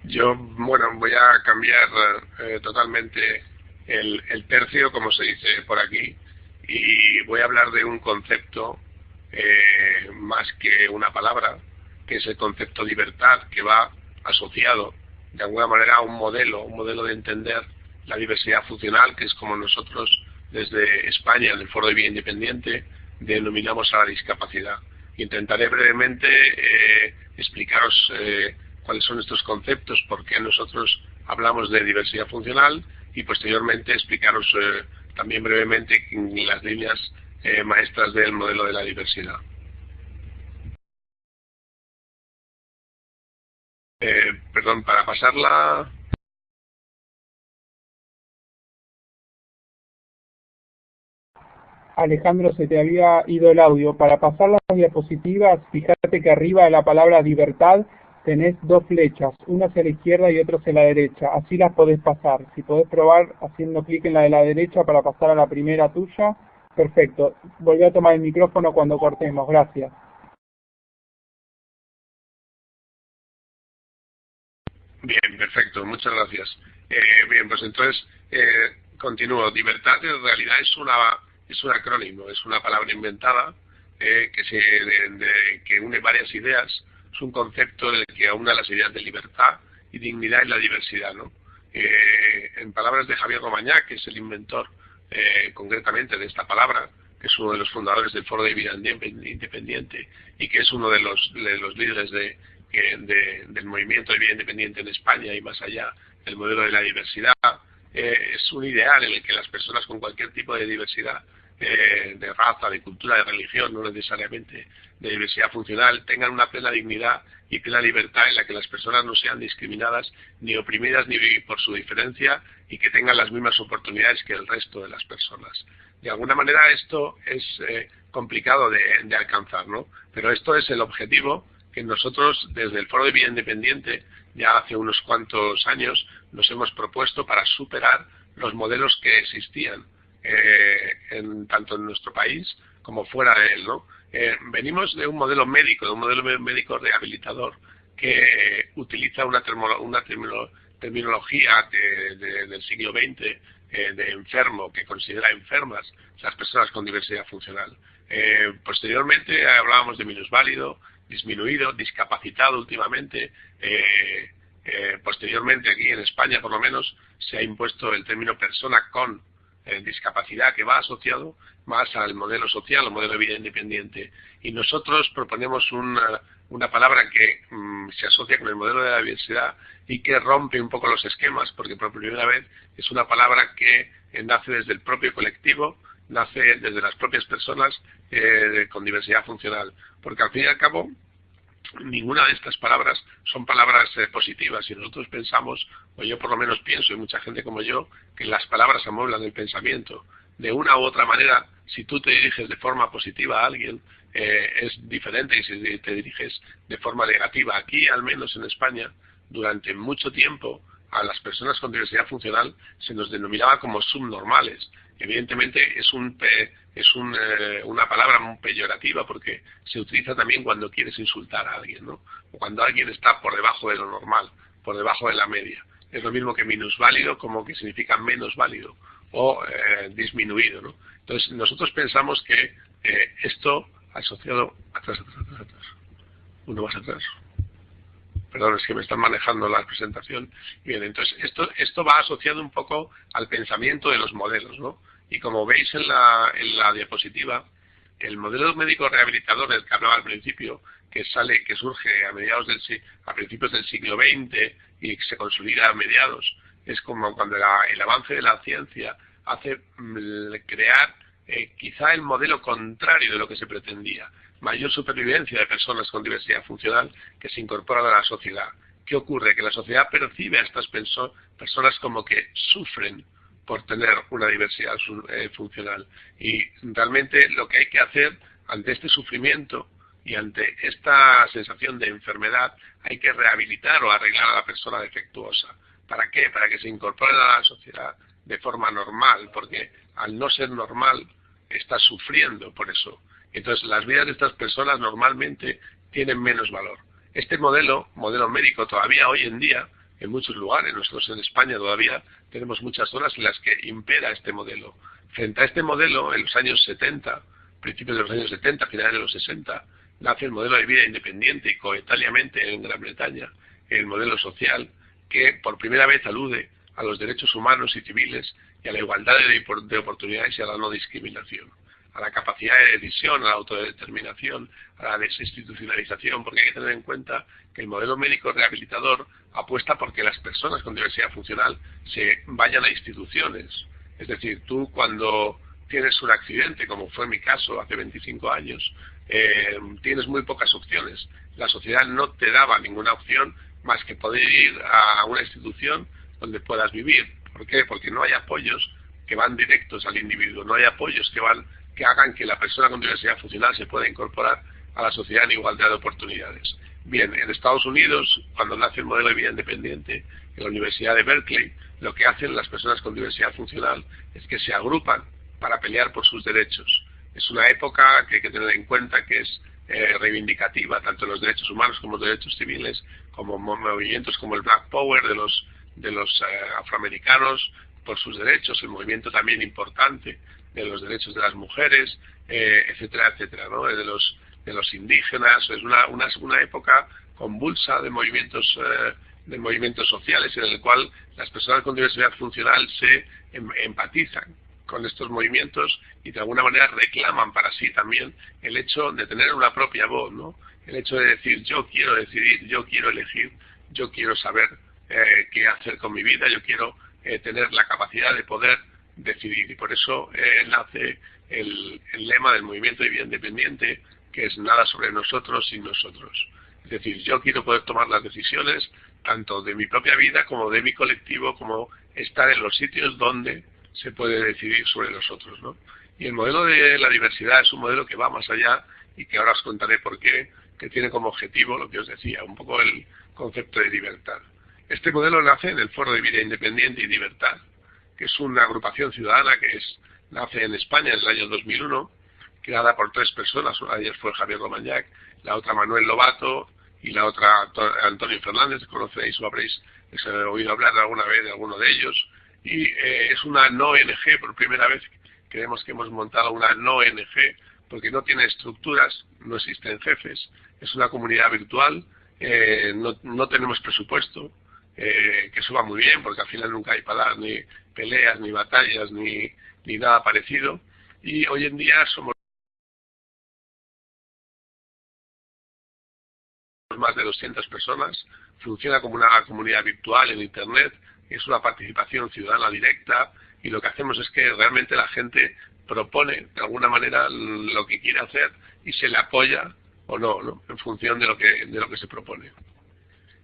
Yo, bueno, voy a cambiar totalmente el tercio, como se dice por aquí, y voy a hablar de un concepto más que una palabra, que es el concepto libertad, que va asociado de alguna manera a un modelo de entender la diversidad funcional, que es como nosotros desde España, en el Foro de Vida Independiente, denominamos a la discapacidad. Intentaré brevemente explicaros cuáles son estos conceptos, por qué nosotros hablamos de diversidad funcional y posteriormente explicaros también brevemente las líneas maestras del modelo de la diversidad. Perdón, para pasarla. Alejandro, se te había ido el audio. Para pasar las diapositivas, fíjate que arriba de la palabra libertad tenés dos flechas, una hacia la izquierda y otra hacia la derecha. Así las podés pasar. Si podés probar haciendo clic en la de la derecha para pasar a la primera tuya, perfecto. Volví a tomar el micrófono cuando cortemos. Gracias. Bien, perfecto, muchas gracias. Bien, pues entonces continúo. Libertad en realidad es un acrónimo, es una palabra inventada que une varias ideas. Es un concepto en el que aúna las ideas de libertad y dignidad y la diversidad, ¿no? En palabras de Javier Romañá, que es el inventor concretamente de esta palabra, que es uno de los fundadores del Foro de Vida Independiente y que es uno de los líderes del movimiento de vida independiente en España y más allá, el modelo de la diversidad, es un ideal en el que las personas con cualquier tipo de diversidad, de raza, de cultura, de religión, no necesariamente de diversidad funcional, tengan una plena dignidad y plena libertad en la que las personas no sean discriminadas ni oprimidas ni por su diferencia y que tengan las mismas oportunidades que el resto de las personas. De alguna manera esto es complicado de alcanzar, ¿no? Pero esto es el objetivo que nosotros desde el Foro de Vida Independiente ya hace unos cuantos años nos hemos propuesto para superar los modelos que existían tanto en nuestro país como fuera de él, ¿no? Venimos de un modelo médico rehabilitador que utiliza una terminología del siglo XX de enfermo, que considera enfermas las personas con diversidad funcional. Posteriormente hablábamos de minusválido, disminuido, discapacitado últimamente. Posteriormente aquí en España por lo menos se ha impuesto el término persona con discapacidad, que va asociado más al modelo social, al modelo de vida independiente, y nosotros proponemos una palabra que se asocia con el modelo de la diversidad y que rompe un poco los esquemas, porque por primera vez es una palabra que nace desde el propio colectivo, nace desde las propias personas con diversidad funcional, porque al fin y al cabo ninguna de estas palabras son palabras positivas y nosotros pensamos, o yo por lo menos pienso, y mucha gente como yo, que las palabras amueblan el pensamiento. De una u otra manera, si tú te diriges de forma positiva a alguien, es diferente y si te diriges de forma negativa. Aquí, al menos en España, durante mucho tiempo, a las personas con diversidad funcional se nos denominaba como subnormales. Evidentemente es una palabra muy peyorativa porque se utiliza también cuando quieres insultar a alguien, ¿no? O cuando alguien está por debajo de lo normal, por debajo de la media. Es lo mismo que minusválido, como que significa menos válido o disminuido, ¿no? Entonces nosotros pensamos que esto asociado atrás, uno más atrás. Perdón, es que me están manejando la presentación. Bien, entonces esto va asociado un poco al pensamiento de los modelos, ¿no? Y como veis en la diapositiva, el modelo médico rehabilitador del que hablaba al principio, que surge a principios del siglo XX y se consolida a mediados, es como cuando el avance de la ciencia hace crear quizá el modelo contrario de lo que se pretendía. Mayor supervivencia de personas con diversidad funcional que se incorporan a la sociedad. ¿Qué ocurre? Que la sociedad percibe a estas personas como que sufren por tener una diversidad funcional. Y realmente lo que hay que hacer ante este sufrimiento y ante esta sensación de enfermedad, hay que rehabilitar o arreglar a la persona defectuosa. ¿Para qué? Para que se incorpore a la sociedad de forma normal, porque al no ser normal está sufriendo por eso. Entonces las vidas de estas personas normalmente tienen menos valor. Este modelo médico todavía hoy en día en muchos lugares. Nosotros en España todavía tenemos muchas zonas en las que impera este modelo. Frente a este modelo, en los años 70, principios de los años 70, finales de los 60, nace el modelo de vida independiente y coetáneamente en Gran Bretaña, el modelo social, que por primera vez alude a los derechos humanos y civiles y a la igualdad de oportunidades y a la no discriminación, a la capacidad de decisión, a la autodeterminación, a la desinstitucionalización, porque hay que tener en cuenta que el modelo médico rehabilitador apuesta porque las personas con diversidad funcional se vayan a instituciones. Es decir, tú cuando tienes un accidente, como fue mi caso hace 25 años, tienes muy pocas opciones. La sociedad no te daba ninguna opción más que poder ir a una institución donde puedas vivir. ¿Por qué? Porque no hay apoyos que van directos al individuo, no hay apoyos que hagan que la persona con diversidad funcional se pueda incorporar a la sociedad en igualdad de oportunidades. Bien, en Estados Unidos, cuando nace el modelo de vida independiente, en la Universidad de Berkeley, lo que hacen las personas con diversidad funcional es que se agrupan para pelear por sus derechos. Es una época que hay que tener en cuenta que es reivindicativa, tanto en los derechos humanos como en los derechos civiles, como movimientos como el Black Power de los afroamericanos por sus derechos, el movimiento también importante de los derechos de las mujeres, etcétera, etcétera, ¿no? de los indígenas. Es una época convulsa de movimientos sociales en el cual las personas con diversidad funcional se empatizan con estos movimientos y de alguna manera reclaman para sí también el hecho de tener una propia voz, ¿no? El hecho de decir yo quiero decidir, yo quiero elegir, yo quiero saber qué hacer con mi vida, yo quiero tener la capacidad de poder decidir. Y por eso nace el lema del movimiento de vida independiente, que es nada sobre nosotros sin nosotros. Es decir, yo quiero poder tomar las decisiones tanto de mi propia vida como de mi colectivo, como estar en los sitios donde se puede decidir sobre los otros, ¿no? Y el modelo de la diversidad es un modelo que va más allá y que ahora os contaré por qué, que tiene como objetivo lo que os decía, un poco el concepto de libertad. Este modelo nace en el Foro de Vida Independiente y Libertad, que es una agrupación ciudadana que nace en España en el año 2001, creada por 3 personas. Una de ellas fue Javier Romañac, la otra Manuel Lobato y la otra Antonio Fernández. Conoceréis o habréis oído hablar alguna vez de alguno de ellos. Y es una no ONG, por primera vez creemos que hemos montado una no ONG, porque no tiene estructuras, no existen jefes, es una comunidad virtual, no tenemos presupuesto, que eso va muy bien, porque al final nunca hay para dar ni peleas, ni batallas, ni nada parecido, y hoy en día somos más de 200 personas, funciona como una comunidad virtual en Internet, es una participación ciudadana directa, y lo que hacemos es que realmente la gente propone de alguna manera lo que quiere hacer y se le apoya o no, ¿no? En función de lo que se propone.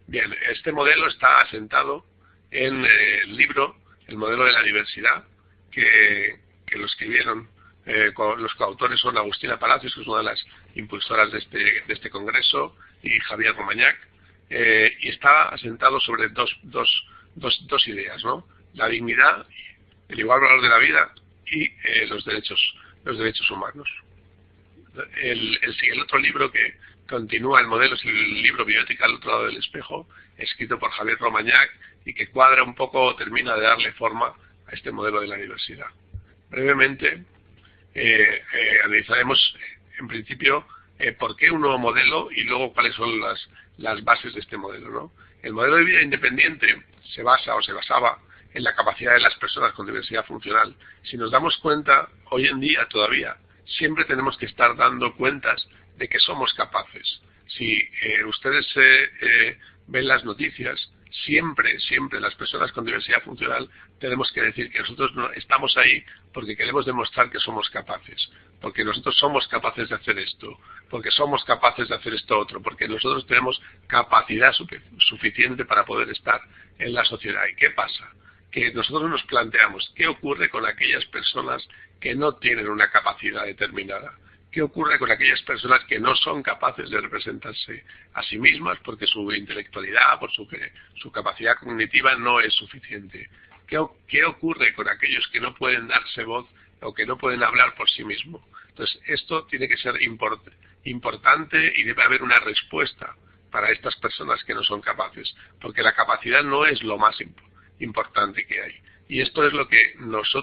Bien, este modelo está asentado en el libro El modelo de la diversidad, que lo escribieron, los coautores son Agustina Palacios, que es una de las impulsoras de este congreso, y Javier Romañac, y está asentado sobre dos ideas, ¿no? La dignidad, el igual valor de la vida y los derechos humanos. El otro libro que continúa el modelo es el libro Bioética al otro lado del espejo, escrito por Javier Romañac y que cuadra un poco, termina de darle forma a este modelo de la diversidad. Brevemente analizaremos en principio por qué un nuevo modelo y luego cuáles son las bases de este modelo, ¿no? El modelo de vida independiente se basaba en la capacidad de las personas con diversidad funcional. Si nos damos cuenta, hoy en día todavía siempre tenemos que estar dando cuentas de que somos capaces. Si ustedes ven las noticias, siempre las personas con diversidad funcional tenemos que decir que nosotros no estamos ahí porque queremos demostrar que somos capaces, porque nosotros somos capaces de hacer esto, porque somos capaces de hacer esto otro, porque nosotros tenemos capacidad suficiente para poder estar en la sociedad. ¿Y qué pasa? Que nosotros nos planteamos qué ocurre con aquellas personas que no tienen una capacidad determinada. ¿Qué ocurre con aquellas personas que no son capaces de representarse a sí mismas porque su intelectualidad, por su capacidad cognitiva no es suficiente? ¿Qué ocurre con aquellos que no pueden darse voz o que no pueden hablar por sí mismos? Entonces, esto tiene que ser importante y debe haber una respuesta para estas personas que no son capaces, porque la capacidad no es lo más importante que hay. Y esto es lo que nos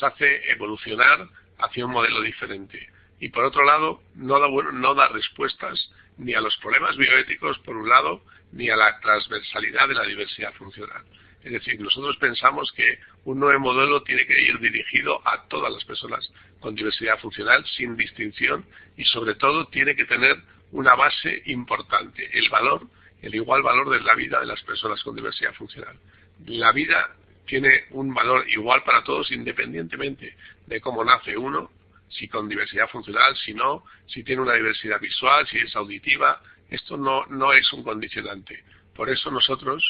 hace evolucionar hacia un modelo diferente. Y por otro lado, no da respuestas ni a los problemas bioéticos, por un lado, ni a la transversalidad de la diversidad funcional. Es decir, nosotros pensamos que un nuevo modelo tiene que ir dirigido a todas las personas con diversidad funcional, sin distinción, y sobre todo tiene que tener una base importante, el igual valor de la vida de las personas con diversidad funcional. La vida tiene un valor igual para todos, independientemente de cómo nace uno, si con diversidad funcional, si no, si tiene una diversidad visual, si es auditiva. Esto no es un condicionante. Por eso nosotros,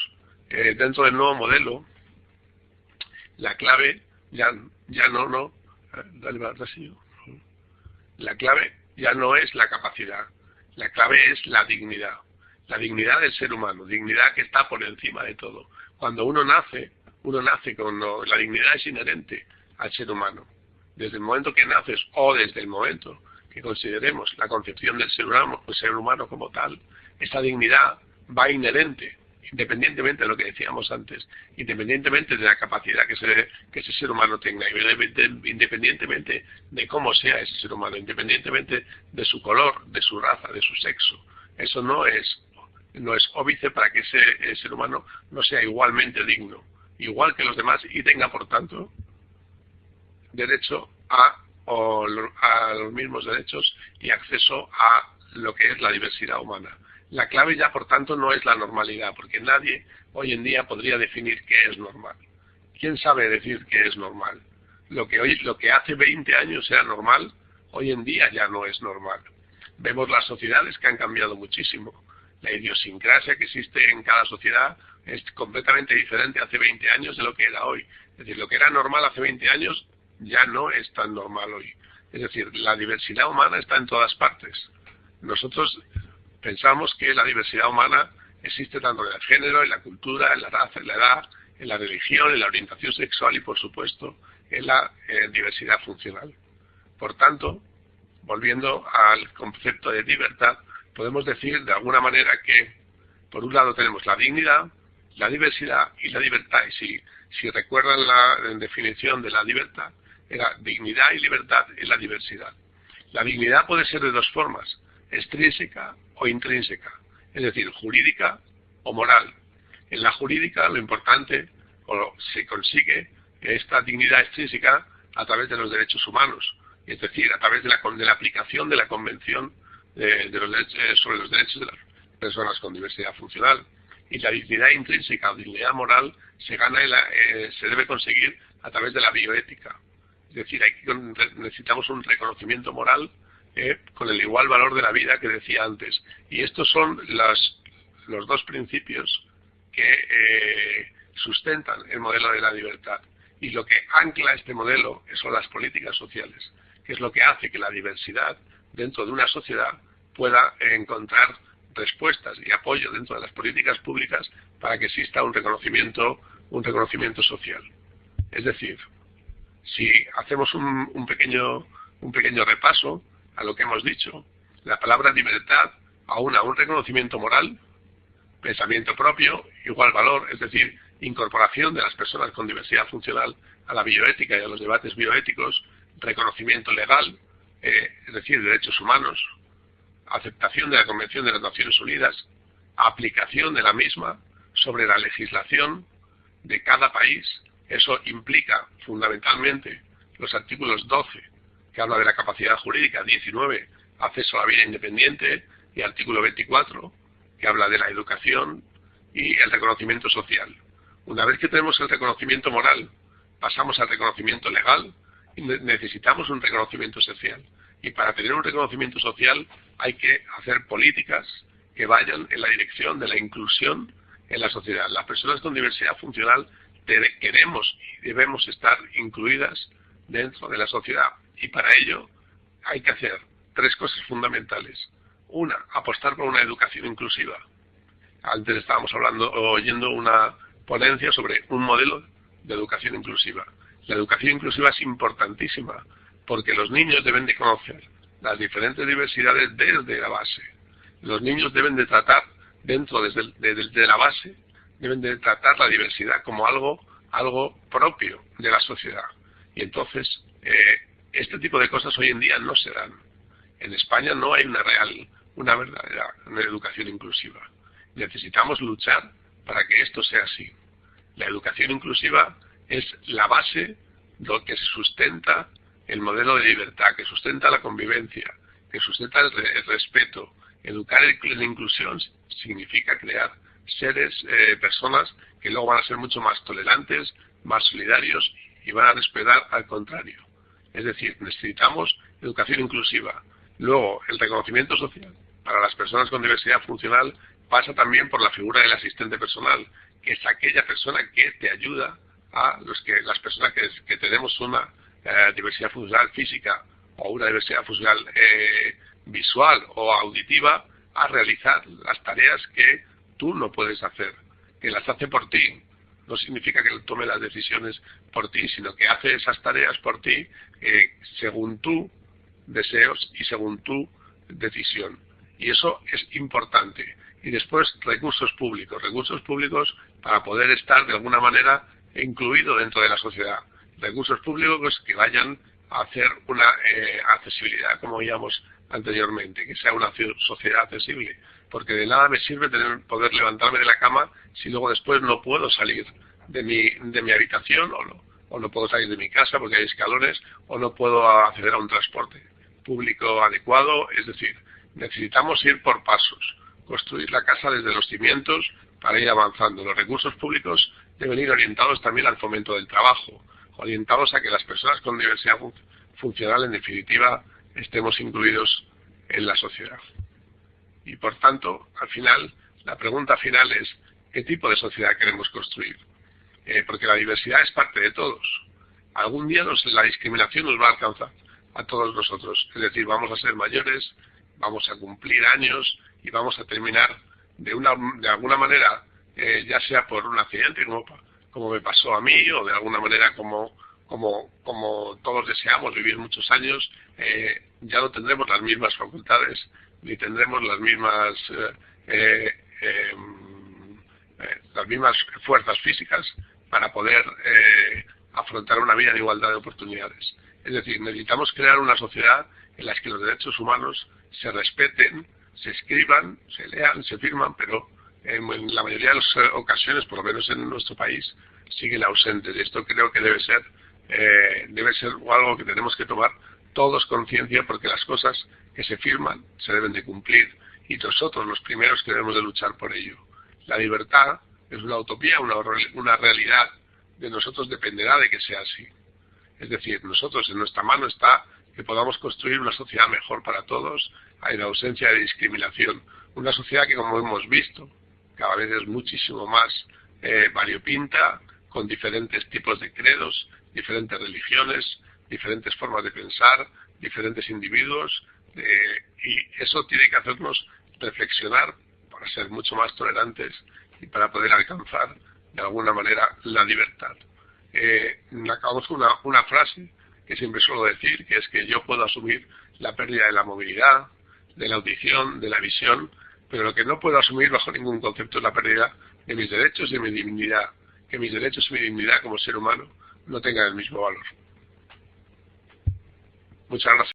dentro del nuevo modelo, la clave la clave ya no es la capacidad, la clave es la dignidad del ser humano, dignidad que está por encima de todo. Cuando uno nace con la dignidad es inherente al ser humano. Desde el momento que naces o desde el momento que consideremos la concepción del ser humano como tal, esa dignidad va inherente, independientemente de lo que decíamos antes, independientemente de la capacidad que ese ser humano tenga, independientemente de cómo sea ese ser humano, independientemente de su color, de su raza, de su sexo. Eso no es óbice para que ese ser humano no sea igualmente digno, igual que los demás, y tenga, por tanto, derecho a los mismos derechos y acceso a lo que es la diversidad humana. La clave ya, por tanto, no es la normalidad, porque nadie hoy en día podría definir qué es normal. ¿Quién sabe decir qué es normal? Lo que hace 20 años era normal, hoy en día ya no es normal. Vemos las sociedades que han cambiado muchísimo. La idiosincrasia que existe en cada sociedad es completamente diferente hace 20 años de lo que era hoy. Es decir, lo que era normal hace 20 años ya no es tan normal hoy. Es decir, la diversidad humana está en todas partes. Nosotros pensamos que la diversidad humana existe tanto en el género, en la cultura, en la raza, en la edad, en la religión, en la orientación sexual y, por supuesto, en la diversidad funcional. Por tanto, volviendo al concepto de libertad, podemos decir de alguna manera que, por un lado, tenemos la dignidad, la diversidad y la libertad. Y si recuerdan la definición de la libertad, era dignidad y libertad en la diversidad. La dignidad puede ser de dos formas, extrínseca o intrínseca, es decir, jurídica o moral. En la jurídica lo importante, se consigue esta dignidad extrínseca a través de los derechos humanos, es decir, a través de la aplicación de la Convención sobre los derechos de las personas con diversidad funcional. Y la dignidad intrínseca o dignidad moral se debe conseguir a través de la bioética. Es decir, necesitamos un reconocimiento moral con el igual valor de la vida que decía antes. Y estos son los dos principios que sustentan el modelo de la libertad. Y lo que ancla este modelo son las políticas sociales, que es lo que hace que la diversidad dentro de una sociedad pueda encontrar respuestas y apoyo dentro de las políticas públicas para que exista un reconocimiento social. Es decir, si hacemos un pequeño repaso a lo que hemos dicho, la palabra libertad aúna un reconocimiento moral, pensamiento propio, igual valor, es decir, incorporación de las personas con diversidad funcional a la bioética y a los debates bioéticos, reconocimiento legal, es decir, derechos humanos, aceptación de la Convención de las Naciones Unidas, aplicación de la misma sobre la legislación de cada país. Eso implica fundamentalmente los artículos 12, que habla de la capacidad jurídica, 19, acceso a la vida independiente, y artículo 24, que habla de la educación y el reconocimiento social. Una vez que tenemos el reconocimiento moral, pasamos al reconocimiento legal y necesitamos un reconocimiento social. Y para tener un reconocimiento social hay que hacer políticas que vayan en la dirección de la inclusión en la sociedad. Las personas con diversidad funcional queremos y debemos estar incluidas dentro de la sociedad. Y para ello hay que hacer tres cosas fundamentales. Una, apostar por una educación inclusiva. Antes estábamos oyendo una ponencia sobre un modelo de educación inclusiva. La educación inclusiva es importantísima porque los niños deben de conocer las diferentes diversidades desde la base. Los niños deben de tratar, dentro de la base, deben de tratar la diversidad como algo propio de la sociedad. Y entonces, este tipo de cosas hoy en día no se dan. En España no hay una verdadera educación inclusiva. Necesitamos luchar para que esto sea así. La educación inclusiva es la base, lo que sustenta el modelo de libertad, que sustenta la convivencia, que sustenta el respeto. Educar en la inclusión significa crear personas que luego van a ser mucho más tolerantes, más solidarios y van a respetar al contrario. Es decir, necesitamos educación inclusiva. Luego, el reconocimiento social para las personas con diversidad funcional pasa también por la figura del asistente personal, que es aquella persona que te ayuda a las personas que tenemos una diversidad funcional física o una diversidad funcional visual o auditiva, a realizar las tareas que tú no puedes hacer, que las hace por ti. No significa que él tome las decisiones por ti, sino que hace esas tareas por ti según tus deseos y según tu decisión. Y eso es importante. Y después, recursos públicos para poder estar de alguna manera incluido dentro de la sociedad. Recursos públicos que vayan a hacer una accesibilidad, como veíamos anteriormente, que sea una sociedad accesible, porque de nada me sirve poder levantarme de la cama si luego después no puedo salir de mi habitación o no puedo salir de mi casa porque hay escalones o no puedo acceder a un transporte público adecuado. Es decir, necesitamos ir por pasos, construir la casa desde los cimientos para ir avanzando. Los recursos públicos deben ir orientados también al fomento del trabajo, orientados a que las personas con diversidad funcional, en definitiva, estemos incluidos en la sociedad. Y por tanto, al final, la pregunta final es: ¿qué tipo de sociedad queremos construir? Porque la diversidad es parte de todos. Algún día la discriminación nos va a alcanzar a todos nosotros. Es decir, vamos a ser mayores, vamos a cumplir años y vamos a terminar de alguna manera, ya sea por un accidente, como me pasó a mí, o de alguna manera como todos deseamos vivir muchos años, ya no tendremos las mismas facultades ni tendremos las mismas fuerzas físicas para poder afrontar una vida de igualdad de oportunidades. Es decir, necesitamos crear una sociedad en la que los derechos humanos se respeten, se escriban, se lean, se firman, pero en la mayoría de las ocasiones, por lo menos en nuestro país, siguen ausentes. Y esto creo que debe ser algo que tenemos que tomar todos conciencia, porque las cosas que se firman se deben de cumplir y nosotros los primeros que debemos de luchar por ello. La libertad es una utopía, una realidad. De nosotros dependerá de que sea así. Es decir, nosotros, en nuestra mano está que podamos construir una sociedad mejor para todos, en ausencia de discriminación. Una sociedad que, como hemos visto, cada vez es muchísimo más variopinta, con diferentes tipos de credos, diferentes religiones, diferentes formas de pensar, diferentes individuos, y eso tiene que hacernos reflexionar para ser mucho más tolerantes y para poder alcanzar de alguna manera la libertad. Acabamos con una frase que siempre suelo decir, que es que yo puedo asumir la pérdida de la movilidad, de la audición, de la visión, pero lo que no puedo asumir bajo ningún concepto es la pérdida de mis derechos y de mi dignidad, que mis derechos y mi dignidad como ser humano no tengan el mismo valor. Muchas gracias.